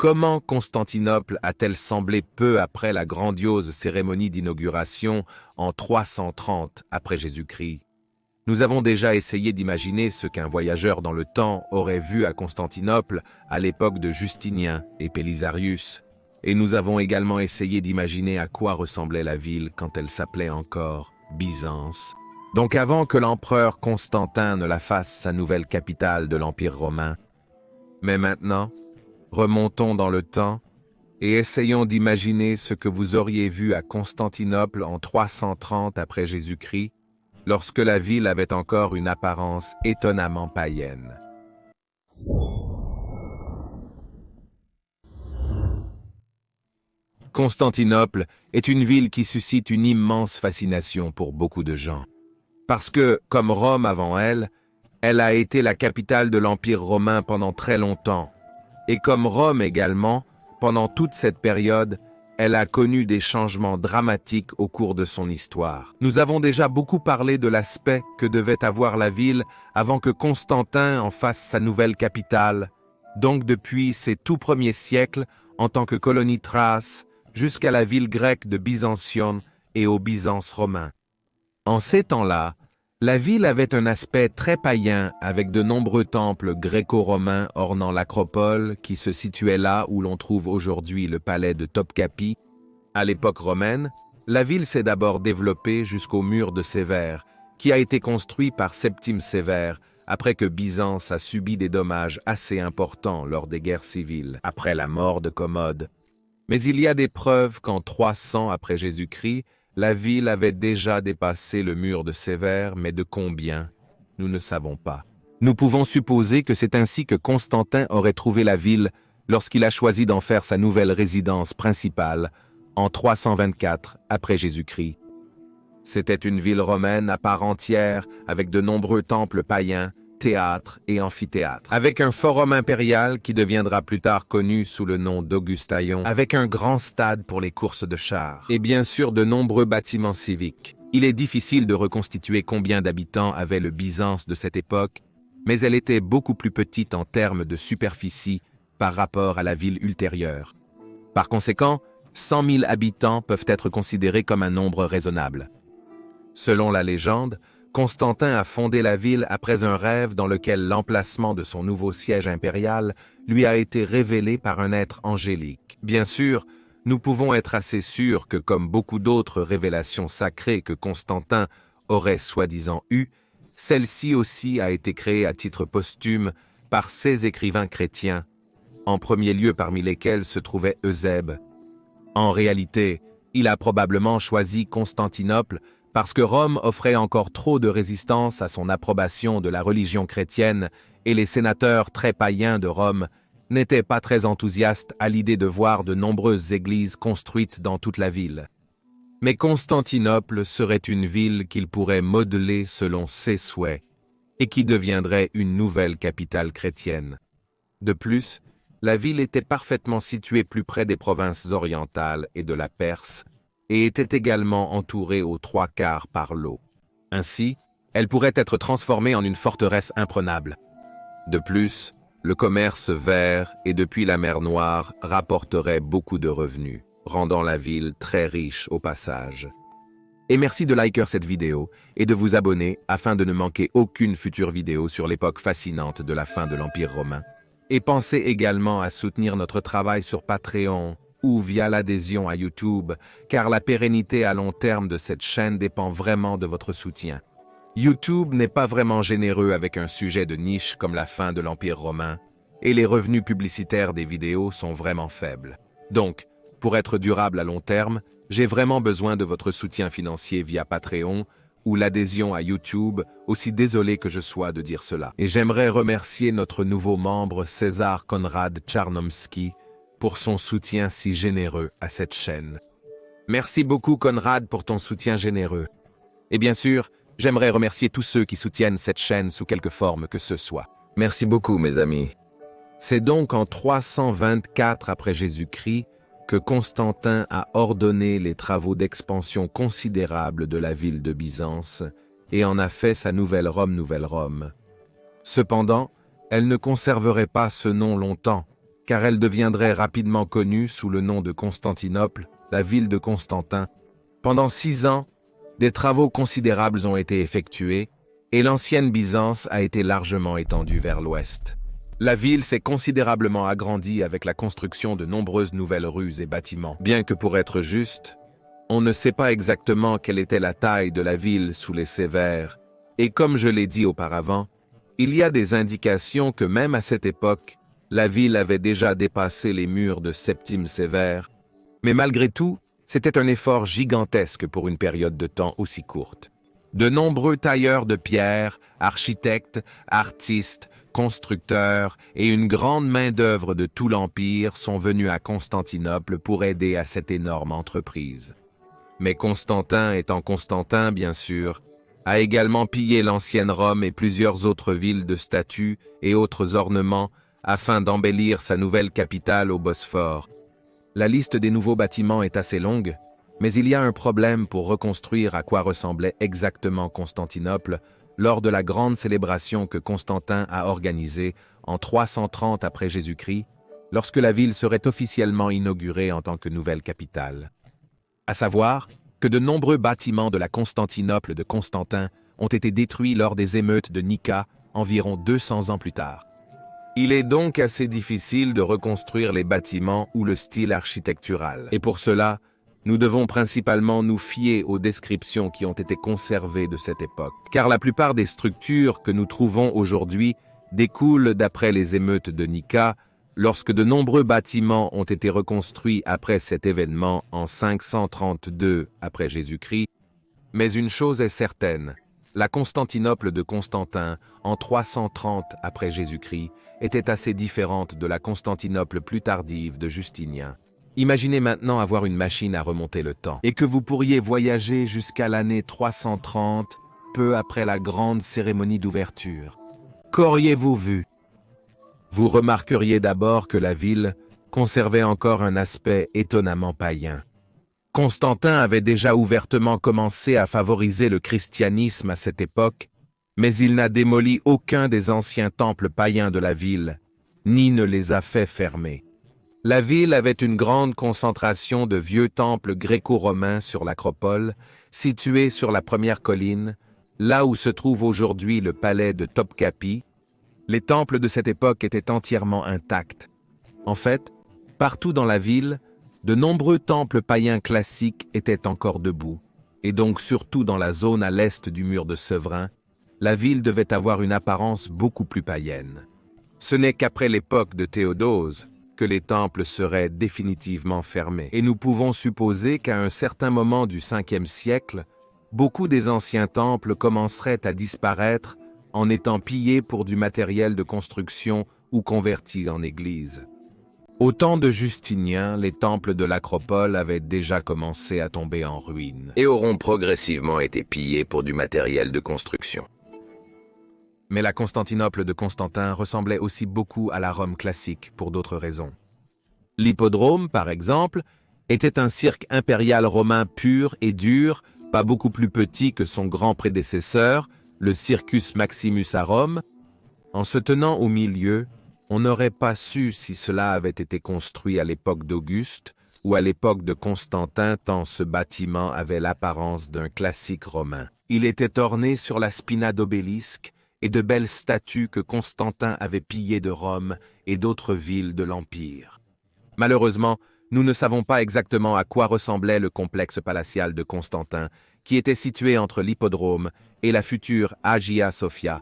Comment Constantinople a-t-elle semblé peu après la grandiose cérémonie d'inauguration en 330 après Jésus-Christ? Nous avons déjà essayé d'imaginer ce qu'un voyageur dans le temps aurait vu à Constantinople à l'époque de Justinien et Pélisarius, et nous avons également essayé d'imaginer à quoi ressemblait la ville quand elle s'appelait encore Byzance. Donc avant que l'empereur Constantin ne la fasse sa nouvelle capitale de l'Empire romain. Mais maintenant, remontons dans le temps et essayons d'imaginer ce que vous auriez vu à Constantinople en 330 après Jésus-Christ, lorsque la ville avait encore une apparence étonnamment païenne. Constantinople est une ville qui suscite une immense fascination pour beaucoup de gens. Parce que, comme Rome avant elle, elle a été la capitale de l'Empire romain pendant très longtemps. Et comme Rome également, pendant toute cette période, elle a connu des changements dramatiques au cours de son histoire. Nous avons déjà beaucoup parlé de l'aspect que devait avoir la ville avant que Constantin en fasse sa nouvelle capitale, donc depuis ses tout premiers siècles en tant que colonie thrace, jusqu'à la ville grecque de Byzantium et au Byzance romain. En ces temps-là, la ville avait un aspect très païen avec de nombreux temples gréco-romains ornant l'acropole qui se situait là où l'on trouve aujourd'hui le palais de Topkapi. À l'époque romaine, la ville s'est d'abord développée jusqu'au mur de Sévère, qui a été construit par Septime Sévère après que Byzance a subi des dommages assez importants lors des guerres civiles, après la mort de Commode. Mais il y a des preuves qu'en 300 après Jésus-Christ, la ville avait déjà dépassé le mur de Sévère, mais de combien? Nous ne savons pas. Nous pouvons supposer que c'est ainsi que Constantin aurait trouvé la ville lorsqu'il a choisi d'en faire sa nouvelle résidence principale en 324 après Jésus-Christ. C'était une ville romaine à part entière avec de nombreux temples païens, théâtres et amphithéâtres, avec un forum impérial qui deviendra plus tard connu sous le nom d'Augustaion, avec un grand stade pour les courses de chars, et bien sûr de nombreux bâtiments civiques. Il est difficile de reconstituer combien d'habitants avait le Byzance de cette époque, mais elle était beaucoup plus petite en termes de superficie par rapport à la ville ultérieure. Par conséquent, 100 000 habitants peuvent être considérés comme un nombre raisonnable. Selon la légende, Constantin a fondé la ville après un rêve dans lequel l'emplacement de son nouveau siège impérial lui a été révélé par un être angélique. Bien sûr, nous pouvons être assez sûrs que comme beaucoup d'autres révélations sacrées que Constantin aurait soi-disant eues, celle-ci aussi a été créée à titre posthume par ses écrivains chrétiens, en premier lieu parmi lesquels se trouvait Eusèbe. En réalité, il a probablement choisi Constantinople parce que Rome offrait encore trop de résistance à son approbation de la religion chrétienne et les sénateurs très païens de Rome n'étaient pas très enthousiastes à l'idée de voir de nombreuses églises construites dans toute la ville. Mais Constantinople serait une ville qu'il pourrait modeler selon ses souhaits et qui deviendrait une nouvelle capitale chrétienne. De plus, la ville était parfaitement située plus près des provinces orientales et de la Perse, et était également entourée aux 3/4 par l'eau. Ainsi, elle pourrait être transformée en une forteresse imprenable. De plus, le commerce vers et depuis la mer Noire rapporterait beaucoup de revenus, rendant la ville très riche au passage. Et merci de liker cette vidéo et de vous abonner afin de ne manquer aucune future vidéo sur l'époque fascinante de la fin de l'Empire romain. Et pensez également à soutenir notre travail sur Patreon ou via l'adhésion à YouTube, car la pérennité à long terme de cette chaîne dépend vraiment de votre soutien. YouTube n'est pas vraiment généreux avec un sujet de niche comme la fin de l'Empire romain, et les revenus publicitaires des vidéos sont vraiment faibles. Donc, pour être durable à long terme, j'ai vraiment besoin de votre soutien financier via Patreon ou l'adhésion à YouTube, aussi désolé que je sois de dire cela. Et j'aimerais remercier notre nouveau membre César Konrad Czarnomski, pour son soutien si généreux à cette chaîne. Merci beaucoup Konrad pour ton soutien généreux. Et bien sûr, j'aimerais remercier tous ceux qui soutiennent cette chaîne sous quelque forme que ce soit. Merci beaucoup mes amis. C'est donc en 324 après Jésus-Christ que Constantin a ordonné les travaux d'expansion considérables de la ville de Byzance et en a fait sa nouvelle Rome. Cependant, elle ne conserverait pas ce nom longtemps, car elle deviendrait rapidement connue sous le nom de Constantinople, la ville de Constantin. Pendant 6 ans, des travaux considérables ont été effectués et l'ancienne Byzance a été largement étendue vers l'ouest. La ville s'est considérablement agrandie avec la construction de nombreuses nouvelles rues et bâtiments. Bien que pour être juste, on ne sait pas exactement quelle était la taille de la ville sous les Sévères, et comme je l'ai dit auparavant, il y a des indications que même à cette époque, la ville avait déjà dépassé les murs de Septime Sévère, mais malgré tout, c'était un effort gigantesque pour une période de temps aussi courte. De nombreux tailleurs de pierre, architectes, artistes, constructeurs et une grande main-d'œuvre de tout l'Empire sont venus à Constantinople pour aider à cette énorme entreprise. Mais Constantin étant Constantin, bien sûr, a également pillé l'ancienne Rome et plusieurs autres villes de statues et autres ornements afin d'embellir sa nouvelle capitale au Bosphore. La liste des nouveaux bâtiments est assez longue, mais il y a un problème pour reconstruire à quoi ressemblait exactement Constantinople lors de la grande célébration que Constantin a organisée en 330 après Jésus-Christ, lorsque la ville serait officiellement inaugurée en tant que nouvelle capitale. À savoir que de nombreux bâtiments de la Constantinople de Constantin ont été détruits lors des émeutes de Nika environ 200 ans plus tard. Il est donc assez difficile de reconstruire les bâtiments ou le style architectural. Et pour cela, nous devons principalement nous fier aux descriptions qui ont été conservées de cette époque. Car la plupart des structures que nous trouvons aujourd'hui découlent d'après les émeutes de Nika, lorsque de nombreux bâtiments ont été reconstruits après cet événement en 532 après Jésus-Christ. Mais une chose est certaine, la Constantinople de Constantin, en 330 après Jésus-Christ, était assez différente de la Constantinople plus tardive de Justinien. Imaginez maintenant avoir une machine à remonter le temps, et que vous pourriez voyager jusqu'à l'année 330, peu après la grande cérémonie d'ouverture. Qu'auriez-vous vu? Vous remarqueriez d'abord que la ville conservait encore un aspect étonnamment païen. Constantin avait déjà ouvertement commencé à favoriser le christianisme à cette époque, mais il n'a démoli aucun des anciens temples païens de la ville, ni ne les a fait fermer. La ville avait une grande concentration de vieux temples gréco-romains sur l'acropole, situés sur la première colline, là où se trouve aujourd'hui le palais de Topkapi. Les temples de cette époque étaient entièrement intacts. En fait, partout dans la ville, de nombreux temples païens classiques étaient encore debout, et donc surtout dans la zone à l'est du mur de Séverin, la ville devait avoir une apparence beaucoup plus païenne. Ce n'est qu'après l'époque de Théodose que les temples seraient définitivement fermés, et nous pouvons supposer qu'à un certain moment du 5e siècle, beaucoup des anciens temples commenceraient à disparaître en étant pillés pour du matériel de construction ou convertis en églises. Au temps de Justinien, les temples de l'acropole avaient déjà commencé à tomber en ruine et auront progressivement été pillés pour du matériel de construction. Mais la Constantinople de Constantin ressemblait aussi beaucoup à la Rome classique pour d'autres raisons. L'hippodrome, par exemple, était un cirque impérial romain pur et dur, pas beaucoup plus petit que son grand prédécesseur, le Circus Maximus à Rome. En se tenant au milieu, on n'aurait pas su si cela avait été construit à l'époque d'Auguste ou à l'époque de Constantin tant ce bâtiment avait l'apparence d'un classique romain. Il était orné sur la spina d'obélisques et de belles statues que Constantin avait pillées de Rome et d'autres villes de l'Empire. Malheureusement, nous ne savons pas exactement à quoi ressemblait le complexe palatial de Constantin, qui était situé entre l'hippodrome et la future Hagia Sophia.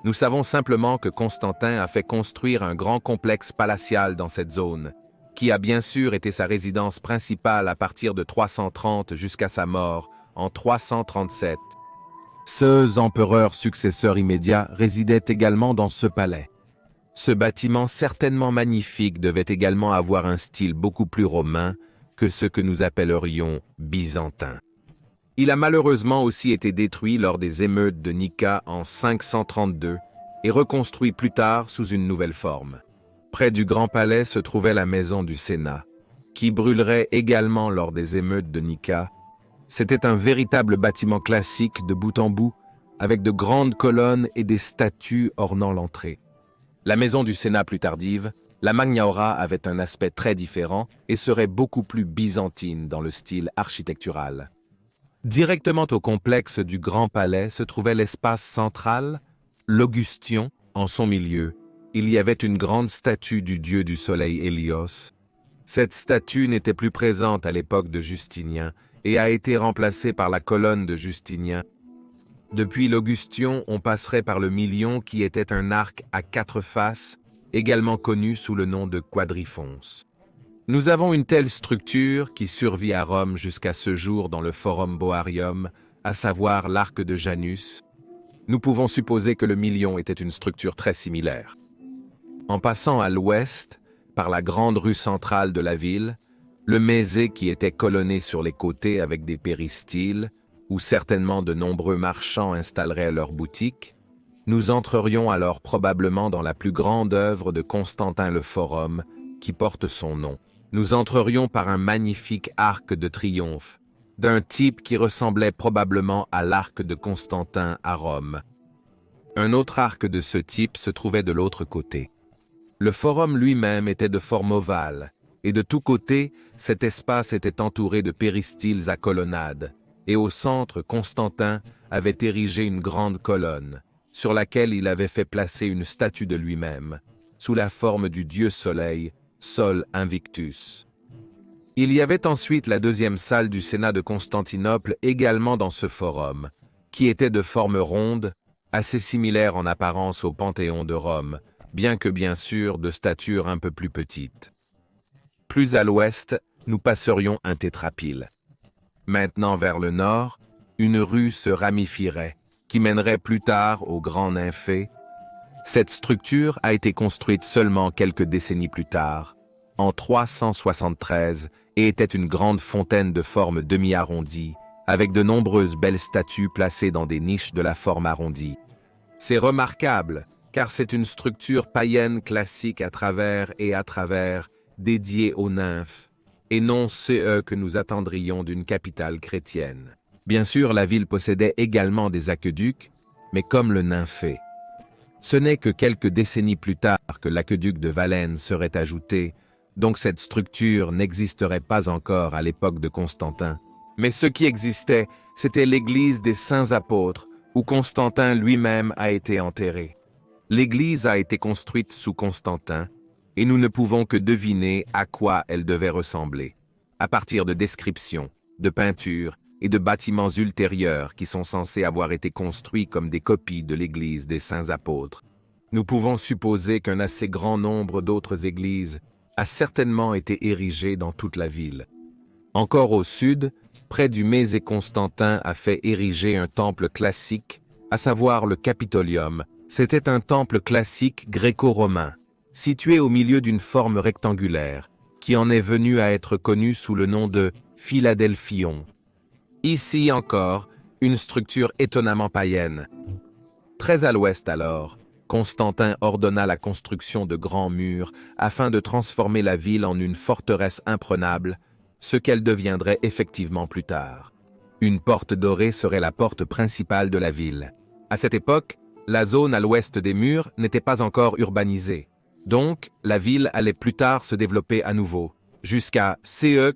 Nous savons simplement que Constantin a fait construire un grand complexe palatial dans cette zone, qui a bien sûr été sa résidence principale à partir de 330 jusqu'à sa mort en 337. Ce empereur successeur immédiat résidait également dans ce palais. Ce bâtiment certainement magnifique devait également avoir un style beaucoup plus romain que ce que nous appellerions byzantin. Il a malheureusement aussi été détruit lors des émeutes de Nika en 532 et reconstruit plus tard sous une nouvelle forme. Près du Grand Palais se trouvait la maison du Sénat, qui brûlerait également lors des émeutes de Nika. C'était un véritable bâtiment classique de bout en bout, avec de grandes colonnes et des statues ornant l'entrée. La maison du Sénat plus tardive, La Magna Aura avait un aspect très différent et serait beaucoup plus byzantine dans le style architectural. Directement au complexe du Grand Palais se trouvait l'espace central, l'Augustion, en son milieu. Il y avait une grande statue du dieu du soleil Hélios. Cette statue n'était plus présente à l'époque de Justinien et a été remplacée par la colonne de Justinien. Depuis l'Augustion, on passerait par le Milion qui était un arc à 4 faces, également connu sous le nom de quadrifonce. Nous avons une telle structure qui survit à Rome jusqu'à ce jour dans le Forum Boarium, à savoir l'arc de Janus. Nous pouvons supposer que le Milion était une structure très similaire. En passant à l'ouest, par la grande rue centrale de la ville, le Mézé qui était colonné sur les côtés avec des péristyles, où certainement de nombreux marchands installeraient leurs boutiques, nous entrerions alors probablement dans la plus grande œuvre de Constantin le Forum, qui porte son nom. Nous entrerions par un magnifique arc de triomphe, d'un type qui ressemblait probablement à l'arc de Constantin à Rome. Un autre arc de ce type se trouvait de l'autre côté. Le forum lui-même était de forme ovale, et de tous côtés, cet espace était entouré de péristyles à colonnades, et au centre, Constantin avait érigé une grande colonne, sur laquelle il avait fait placer une statue de lui-même, sous la forme du dieu soleil, Sol Invictus. Il y avait ensuite la deuxième salle du Sénat de Constantinople également dans ce forum, qui était de forme ronde, assez similaire en apparence au Panthéon de Rome, bien que bien sûr de stature un peu plus petite. Plus à l'ouest, nous passerions un tétrapyle. Maintenant vers le nord, une rue se ramifierait, qui mènerait plus tard au Grand Nymphée. Cette structure a été construite seulement quelques décennies plus tard, en 373, et était une grande fontaine de forme demi-arrondie, avec de nombreuses belles statues placées dans des niches de la forme arrondie. C'est remarquable, car c'est une structure païenne classique à travers, dédiée aux nymphes, et non ceux que nous attendrions d'une capitale chrétienne. Bien sûr, la ville possédait également des aqueducs, mais comme le Nymphée. Ce n'est que quelques décennies plus tard que l'aqueduc de Valène serait ajouté, donc cette structure n'existerait pas encore à l'époque de Constantin. Mais ce qui existait, c'était l'église des Saints Apôtres, où Constantin lui-même a été enterré. L'église a été construite sous Constantin, et nous ne pouvons que deviner à quoi elle devait ressembler, à partir de descriptions, de peintures et de bâtiments ultérieurs qui sont censés avoir été construits comme des copies de l'église des Saints Apôtres. Nous pouvons supposer qu'un assez grand nombre d'autres églises a certainement été érigé dans toute la ville. Encore au sud, près du Mézé, Constantin a fait ériger un temple classique, à savoir le Capitolium. C'était un temple classique gréco-romain, situé au milieu d'une forme rectangulaire, qui en est venu à être connu sous le nom de Philadelphion. Ici encore, une structure étonnamment païenne. Très à l'ouest alors, Constantin ordonna la construction de grands murs afin de transformer la ville en une forteresse imprenable, ce qu'elle deviendrait effectivement plus tard. Une porte dorée serait la porte principale de la ville. À cette époque, la zone à l'ouest des murs n'était pas encore urbanisée. Donc, la ville allait plus tard se développer à nouveau, jusqu'à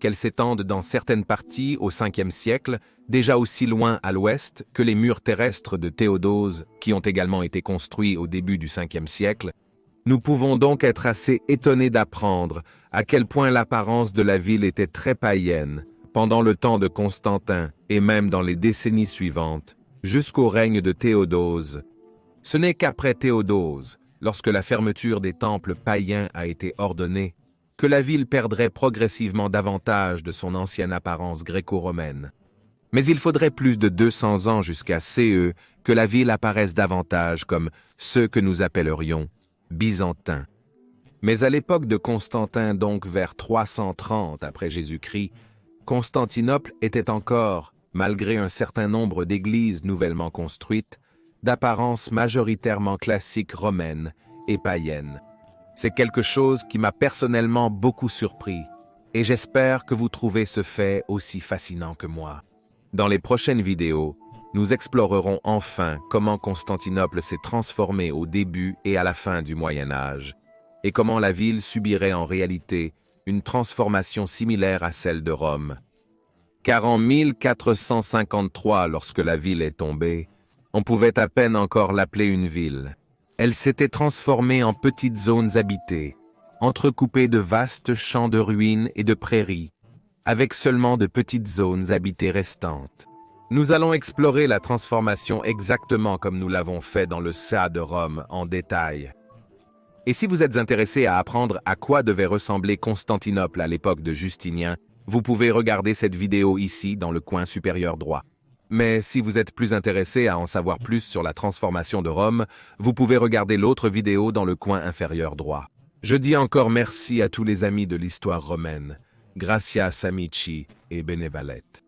qu'elle s'étende dans certaines parties au 5e siècle, déjà aussi loin à l'ouest que les murs terrestres de Théodose, qui ont également été construits au début du 5e siècle. Nous pouvons donc être assez étonnés d'apprendre à quel point l'apparence de la ville était très païenne pendant le temps de Constantin et même dans les décennies suivantes, jusqu'au règne de Théodose. Ce n'est qu'après Théodose, lorsque la fermeture des temples païens a été ordonnée, que la ville perdrait progressivement davantage de son ancienne apparence gréco-romaine. Mais il faudrait plus de 200 ans jusqu'à que la ville apparaisse davantage comme ceux que nous appellerions byzantins. Mais à l'époque de Constantin, donc vers 330 après Jésus-Christ, Constantinople était encore, malgré un certain nombre d'églises nouvellement construites, d'apparence majoritairement classique romaine et païenne. C'est quelque chose qui m'a personnellement beaucoup surpris, et j'espère que vous trouvez ce fait aussi fascinant que moi. Dans les prochaines vidéos, nous explorerons enfin comment Constantinople s'est transformée au début et à la fin du Moyen Âge, et comment la ville subirait en réalité une transformation similaire à celle de Rome. Car en 1453, lorsque la ville est tombée, on pouvait à peine encore l'appeler une ville. Elle s'était transformée en petites zones habitées, entrecoupées de vastes champs de ruines et de prairies, avec seulement de petites zones habitées restantes. Nous allons explorer la transformation exactement comme nous l'avons fait dans le Shah de Rome en détail. Et si vous êtes intéressé à apprendre à quoi devait ressembler Constantinople à l'époque de Justinien, vous pouvez regarder cette vidéo ici dans le coin supérieur droit. Mais si vous êtes plus intéressé à en savoir plus sur la transformation de Rome, vous pouvez regarder l'autre vidéo dans le coin inférieur droit. Je dis encore merci à tous les amis de l'histoire romaine. Gracias amici et benevalet.